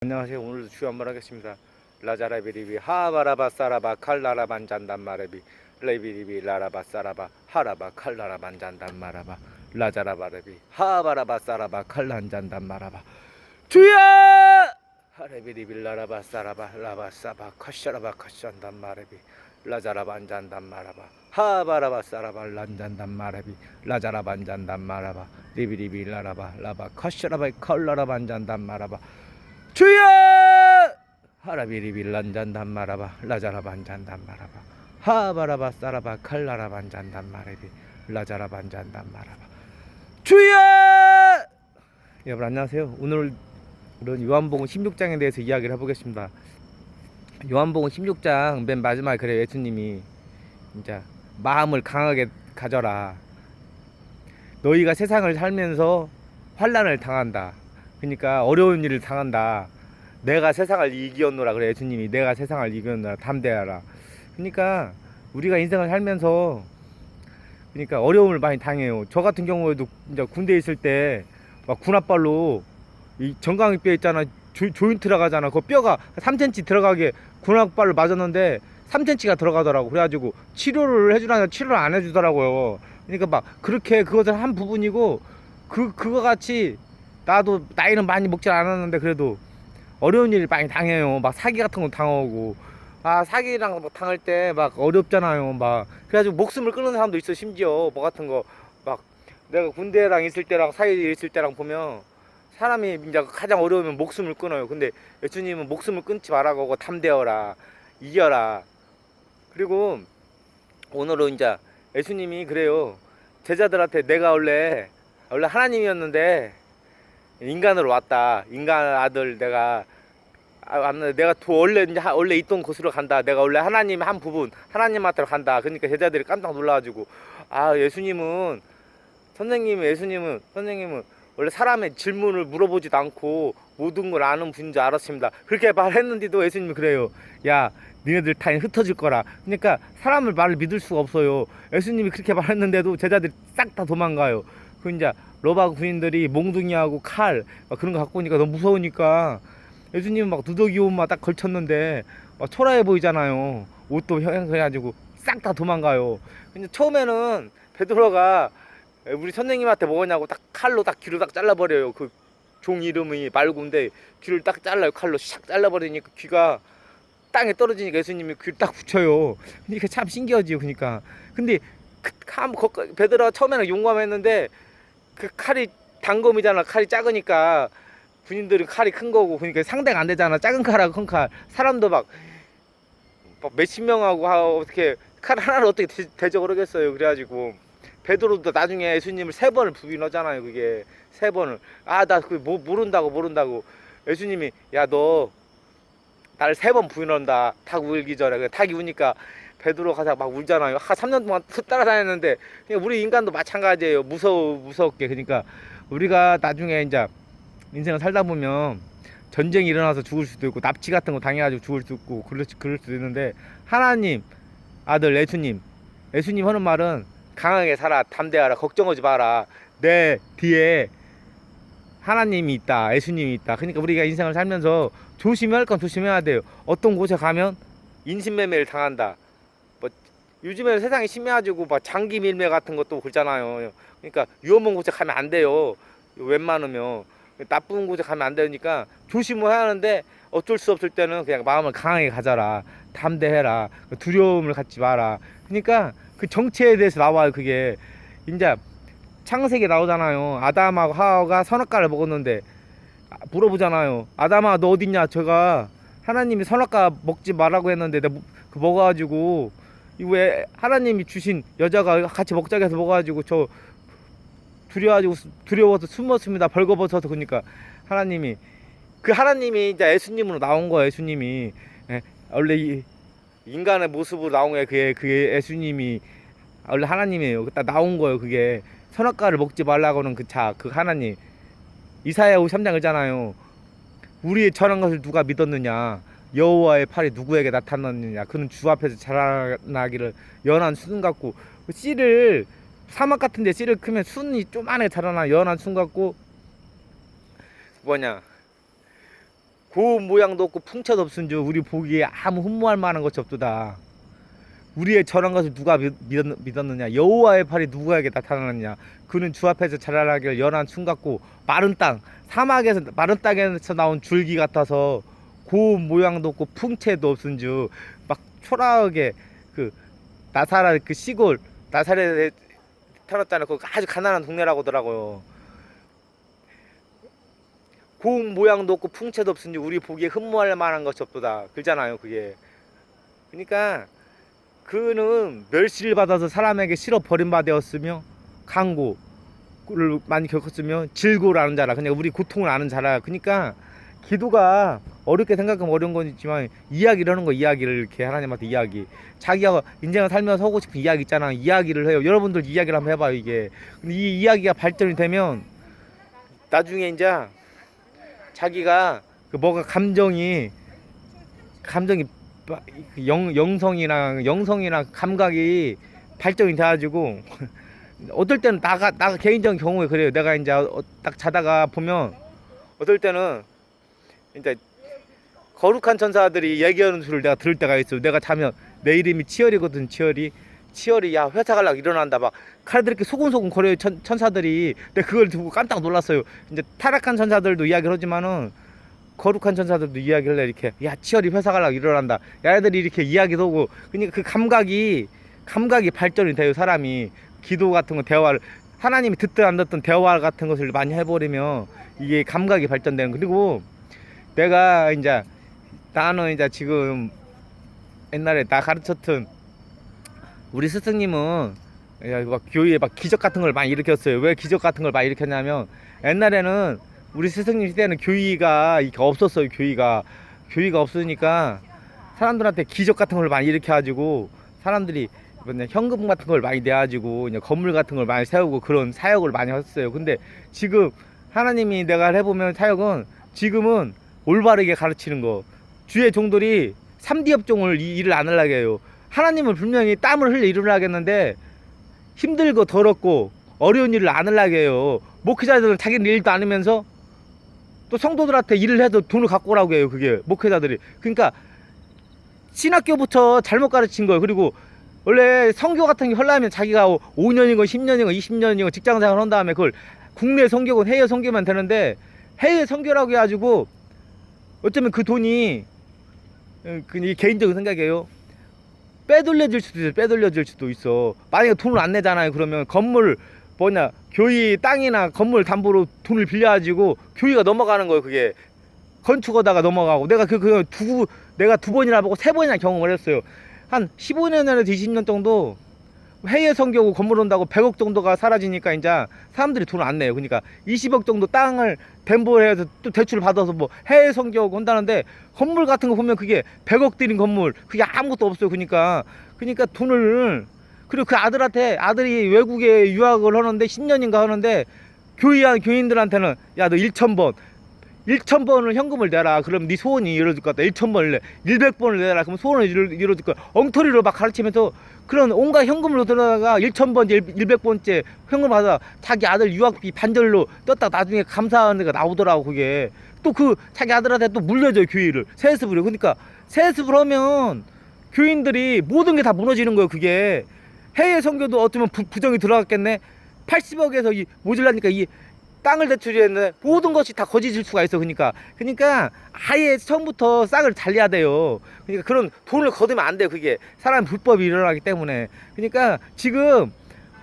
안녕하세요. 오늘도 주요 한번 하겠습니다. 라자라비리비 하바라바 사라바 칼라라 반잔단 마라비 레비리비 라라바 사라바 하라바 칼라라 반잔단 마라바 라자라바라비 하바라바 사라바 칼란잔단 마라바 주야 하레비리비 라라바 사라바 라바사바 카샤라바 카샨단 마라비 라자라바 안잔단 마라바 하바라바 사라바 란잔단 마라비 라자라바 안잔단 마라바 리비리비 라라바 라바 카샤라바 칼라라 반잔단 마라바 주여 하라비리빌란 잔단 마라바 라자라반 잔단 마라바 하바라바 사라바 칼라라반 잔단 마라비 라자라반 잔단 마라바 주여. 여러분 안녕하세요. 오늘은 요한복음 16장에 대해서 이야기를 해보겠습니다. 요한복음 16장 맨 마지막에 그래 예수님이 진짜 마음을 강하게 가져라. 너희가 세상을 살면서 환난을 당한다. 그러니까 어려운 일을 당한다. 내가 세상을 이기었노라. 그래 예수님이 내가 세상을 이기었노라. 담대하라. 그러니까 우리가 인생을 살면서 그러니까 어려움을 많이 당해요. 저 같은 경우에도 이제 군대에 있을 때 막 군홧발로 이 정강이뼈 있잖아. 조인트 들어가잖아. 그 뼈가 3cm 들어가게 군홧발로 맞았는데 3cm가 들어가더라고. 그래가지고 치료를 해주라는데 치료를 안 해주더라고요. 그러니까 막 그렇게 그것은 한 부분이고 그거 같이 나도 나이는 많이 먹지 않았는데 그래도 어려운 일 많이 당해요. 막 사기 같은 거 당하고 사기랑 막 당할 때 막 어렵잖아요. 막 그래가지고 목숨을 끊는 사람도 있어. 심지어 뭐 같은 거 막 내가 군대랑 있을 때랑 사이에 있을 때랑 보면 사람이 이제 가장 어려우면 목숨을 끊어요. 근데 예수님은 목숨을 끊지 말라고 하고 담대어라, 이겨라. 그리고 오늘은 이제 예수님이 그래요. 제자들한테 내가 원래 하나님이었는데 인간으로 왔다. 인간 아들 내가 원래 있던 곳으로 간다. 내가 원래 하나님의 한 부분 하나님한테로 간다. 그러니까 제자들이 깜짝 놀라가지고 예수님은 원래 사람의 질문을 물어보지도 않고 모든 걸 아는 분인 줄 알았습니다. 그렇게 말했는데도 예수님이 그래요. 야 니네들 다 흩어질 거라. 그러니까 사람을 말을 믿을 수가 없어요. 예수님이 그렇게 말했는데도 제자들이 싹 다 도망가요. 그 이제 로마 군인들이 몽둥이하고 칼 그런 거 갖고 오니까 너무 무서우니까 예수님은 막 누더기 옷만 딱 걸쳤는데 막 초라해 보이잖아요. 옷도 해가지고 싹 다 도망가요. 근데 처음에는 베드로가 우리 선생님한테 뭐냐고 딱 칼로 딱 귀를 딱 잘라버려요. 그 종 이름이 말고인데 귀를 딱 잘라요. 칼로 샥 잘라버리니까 귀가 땅에 떨어지니까 예수님이 귀를 딱 붙여요. 그러니까 참 신기하지요. 그러니까 근데 베드로가 처음에는 용감했는데 그 칼이 단검이잖아. 칼이 작으니까 군인들은 칼이 큰 거고 그러니까 상대가 안 되잖아. 작은 칼하고 큰 칼. 사람도 막 몇십 명하고 어떻게 칼 하나를 어떻게 대적을 하겠어요. 그래가지고 베드로도 나중에 예수님을 3번을 부인하잖아요. 그게 3번을 나 그거 모른다고 예수님이 야 너 나를 3번 부인한다. 닭 울기 전에 닭이 우니까 베드로 가서 막 울잖아요. 3년 동안 따라다녔는데 우리 인간도 마찬가지예요. 무섭게. 그러니까 우리가 나중에 이제 인생을 살다 보면 전쟁이 일어나서 죽을 수도 있고 납치 같은 거 당해가지고 죽을 수도 있고 그럴 수도 있는데 하나님 아들 예수님 하는 말은 강하게 살아, 담대하라, 걱정하지 마라. 내 뒤에 하나님이 있다, 예수님이 있다. 그러니까 우리가 인생을 살면서 조심해야 할 건 조심해야 돼요. 어떤 곳에 가면 인신매매를 당한다. 요즘에 세상이 심해가지고 장기 밀매 같은 것도 그렇잖아요. 그러니까 위험한 곳에 가면 안 돼요. 웬만하면 나쁜 곳에 가면 안 되니까 조심을 해야 하는데 어쩔 수 없을 때는 그냥 마음을 강하게 가져라, 담대해라, 두려움을 갖지 마라. 그러니까 그 정체에 대해서 나와요. 그게 이제 창세기에 나오잖아요. 아담하고 하와가 선악과를 먹었는데 물어보잖아요. 아담아 너 어딨냐? 제가 하나님이 선악과 먹지 말라고 했는데 내가 먹어가지고 왜 하나님이 주신 여자가 같이 먹자고 해서 먹어가지고 저 두려워서 숨었습니다. 벌거벗어서. 그러니까 하나님이 이제 예수님으로 나온 거예요. 예수님이 원래 인간의 모습으로 나온 거예요. 그게 예수님이 원래 하나님이에요. 딱 나온 거예요. 그게 선악과를 먹지 말라고는 그 하나님. 이사야 53장 있잖아요. 우리의 전한 것을 누가 믿었느냐? 여호와의 팔이 누구에게 나타났느냐? 그는 주 앞에서 자라나기를 연한 순 같고 씨를 사막 같은데 씨를 크면 순이 쪼만하게 자라나 연한 순 같고 고운 모양도 없고 풍채도 없은 줄 우리 보기에 아무 흠모할 만한 것이 없도다. 우리의 저런 것을 누가 믿었느냐? 여호와의 팔이 누구에게 나타나느냐? 그는 주 앞에서 자라나길 연한 춤 같고 마른 땅, 사막에서 마른 땅에서 나온 줄기 같아서 고운 모양도 없고 풍채도 없은 줄 막 초라하게 그 나사렛 그 시골 나사렛에 태어났잖아요. 그 아주 가난한 동네라고 하더라고요. 고운 모양도 없고 풍채도 없은 줄 우리 보기에 흠모할 만한 것이 없도다. 그러잖아요, 그게. 그러니까 그는 멸시를 받아서 사람에게 실어 버림받아 되었으며 강고를 많이 겪었으며 질고를 아는 자라. 그냥 우리 고통을 아는 자라. 그러니까 기도가 어렵게 생각하면 어려운 건 있지만 이야기를 하는 거, 이야기를 이렇게 하나님한테 이야기. 자기가 인생을 살면서 하고 싶은 이야기 있잖아. 이야기를 해요. 여러분들 이야기를 한번 해봐요, 이게. 근데 이 이야기가 발전이 되면 나중에 이제 자기가 그 뭐가 감정이 영성이나 감각이 발전이 돼가지고 어떨 때는 나가 개인적인 경우에 그래요. 내가 이제 딱 자다가 보면 어떨 때는 이제 거룩한 천사들이 얘기하는 소리를 내가 들을 때가 있어요. 내가 자면 내 이름이 치열이거든. 치열이 야 회사 가려고 일어난다 막 칼들 이렇게 소곤소곤 거려요. 천사들이. 근데 그걸 듣고 깜짝 놀랐어요. 이제 타락한 천사들도 이야기를 하지만은 거룩한 천사들도 이야기를 해. 이렇게 야 치열이 회사 가려고 일어난다. 야애들이 이렇게 이야기도 하고. 그러니까 그 감각이 발전이 돼요. 사람이 기도 같은 거, 대화를 하나님이 듣든 안 듣든 대화 같은 것을 많이 해버리면 이게 감각이 발전되는. 그리고 나는 이제 지금 옛날에 나 가르쳤던 우리 스승님은 막 교회에 막 기적 같은 걸 많이 일으켰어요. 왜 기적 같은 걸 많이 일으켰냐면 옛날에는 우리 스승님 시대는 교회가 이렇게 없었어요. 교회가 없으니까 사람들한테 기적 같은 걸 많이 일으켜가지고 사람들이 현금 같은 걸 많이 내가지고 건물 같은 걸 많이 세우고 그런 사역을 많이 했어요. 근데 지금 하나님이 내가 해보면 사역은 지금은 올바르게 가르치는 거. 주의 종들이 3D 업종을 일을 안 하려고 해요. 하나님은 분명히 땀을 흘려 일을 하겠는데 힘들고 더럽고 어려운 일을 안 하려고 해요. 목회자들은 자기는 일도 안 하면서 또 성도들한테 일을 해도 돈을 갖고 오라고 해요. 그게 목회자들이. 그러니까 신학교부터 잘못 가르친 거예요. 그리고 원래 선교 같은 게 하려면 자기가 5년이건 10년이건 20년이건 직장생활 한 다음에 그걸 국내 선교건 해외 선교면 되는데 해외 선교라고 해가지고 어쩌면 그 돈이 개인적인 생각이에요. 빼돌려질 수도 있어. 만약에 돈을 안 내잖아요. 그러면 건물 교회 땅이나 건물 담보로 돈을 빌려가지고 교회가 넘어가는 거예요. 그게 건축하다가 넘어가고. 내가 내가 2번이나 보고 3번이나 경험을 했어요. 한 15년에서 20년 정도 해외 선교고 건물 온다고 100억 정도가 사라지니까 이제 사람들이 돈을 안 내요. 그러니까 20억 정도 땅을 담보해서 또 대출을 받아서 뭐 해외 선교하고 한다는데 건물 같은 거 보면 그게 100억 들인 건물 그게 아무것도 없어요. 그러니까 돈을. 그리고 그 아들이 외국에 유학을 하는데 10년인가 하는데 교인들한테는 야 너 1,000번을 현금을 내라. 그럼 네 소원이 이루어질 것 같다. 1,000번을 내. 100번을 내라. 그럼 소원을 이루어질 거야. 엉터리로 막 가르치면서 그런 온갖 현금을 들어다가 1,000번, 100번째 현금을 받아 자기 아들 유학비 반절로 떴다 나중에 감사하는 데가 나오더라고. 그게 또 자기 아들한테 또 물려줘요. 교회를 세습을 해요. 그러니까 세습을 하면 교인들이 모든 게 다 무너지는 거예요. 그게 해외 선교도 어쩌면 부정이 들어갔겠네. 80억에서 모질라니까 이 땅을 대출했는데 모든 것이 다 거짓일 수가 있어. 그러니까 아예 처음부터 싹을 달려야 돼요. 그러니까 그런 돈을 거두면 안 돼요. 그게 사람 불법이 일어나기 때문에. 그러니까 지금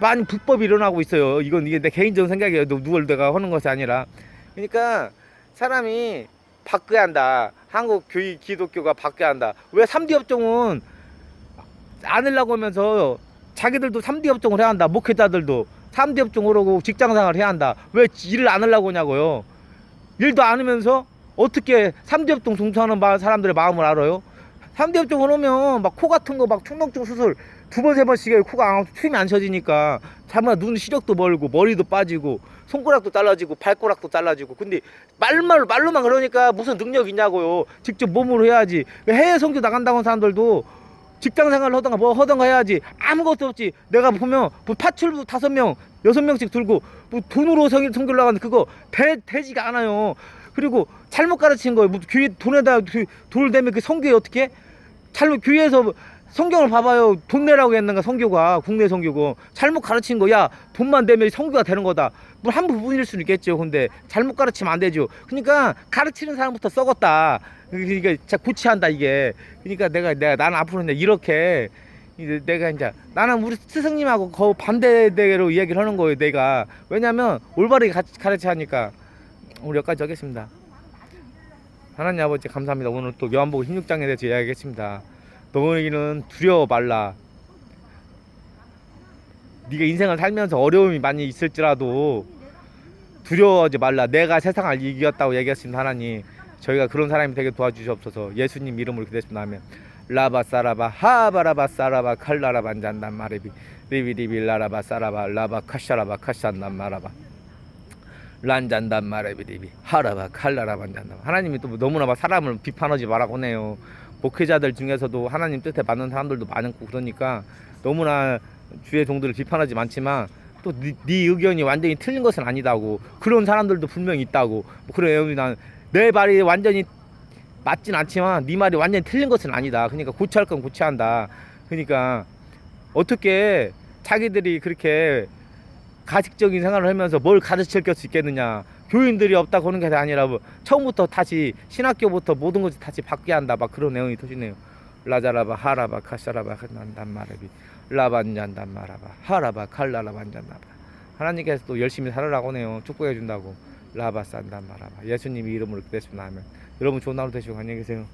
많이 불법이 일어나고 있어요. 이게 내 개인적인 생각이에요. 누굴 내가 하는 것이 아니라. 그러니까 사람이 바뀌어야 한다. 한국 기독교가 바뀌어야 한다. 왜 3D 업종은 안 하려고 하면서 자기들도 3D 업종을 해야 한다. 목회자들도 3D 업종을 하고 직장생활을 해야 한다. 왜 일을 안 하려고 하냐고요. 일도 안 하면서 어떻게 3D 업종 종사하는 사람들의 마음을 알아요. 3D 업종을 하면 막 코 같은 거 막 충농증 수술 2번 3번씩 해요. 코가 숨이 안 쉬어지니까 잘못 눈 시력도 멀고 머리도 빠지고 손가락도 잘라지고 발가락도 잘라지고. 근데 말로만 그러니까 무슨 능력이 있냐고요. 직접 몸으로 해야지. 해외 선교 나간다고 하는 사람들도 직장생활을 하던가 뭐 하던가 해야지. 아무것도 없지. 내가 보면 파출부 5명 6명씩 들고 돈으로 선교를 나가는데 그거 되지가 않아요. 그리고 잘못 가르친 거예요. 뭐 교회 돈에다 돈을 내면 그 성교에 어떻게 잘못 교회에서 성경을 봐봐요. 돈 내라고 했는가 성교가 국내 성교고 잘못 가르친 거야. 돈만 내면 성교가 되는 거다. 뭐 한 부분일 수는 있겠죠. 근데 잘못 가르치면 안 되죠. 그러니까 가르치는 사람부터 썩었다. 그러니까 진짜 고치한다 이게. 그러니까 내가 나는 앞으로 이제 이렇게 이제 내가 이제 나는 우리 스승님하고 거 반대대로 이야기를 하는 거예요. 내가 왜냐면 올바르게 가르쳐야 하니까. 우리 여기까지 하겠습니다. 하나님 아버지 감사합니다. 오늘 또 요한복음 16장에 대해서 이야기하겠습니다. 너희는 두려워 말라. 네가 인생을 살면서 어려움이 많이 있을지라도 두려워하지 말라. 내가 세상을 이겼다고 얘기했습니다. 하나님 저희가 그런 사람이 되게 도와주시옵소서. 예수님 이름으로 기도했습니다. 아멘. 라바 사라바 하바라바 사라바 칼라라 반잔단 마레비 리비리비 라라바 사라바 라바 카샤라바 카샨단 마라바 란잔단 마레비리비 하라바 칼라라 반잔단. 하나님이 또 너무나 사람을 비판하지 말라고 하네요. 목회자들 중에서도 하나님 뜻에 맞는 사람들도 많고 그러니까 너무나 주의 종들을 비판하지 많지만 또 네 의견이 완전히 틀린 것은 아니다고. 그런 사람들도 분명히 있다고. 그래요. 난 내 말이 완전히 맞진 않지만 네 말이 완전히 틀린 것은 아니다. 그러니까 고쳐야 할 건 고쳐야 한다. 그러니까 어떻게 자기들이 그렇게 가식적인 생활을 하면서 뭘 가르칠 수 있겠느냐. 교인들이 없다고 하는 게 아니라 뭐 처음부터 다시 신학교부터 모든 것을 다시 바뀌어야 한다. 막 그런 내용이 터지네요. 라자라바 하라바 카샤라바 난단 마라비 라반잔단 마라바 하라바 칼라라 반잔다바. 하나님께서 또 열심히 살으라고 하네요. 축복해 준다고. 라바 산단 마라바. 예수님 이름으로 기도했습니다. 아멘. 여러분 좋은 하루 되시고 안녕히 계세요.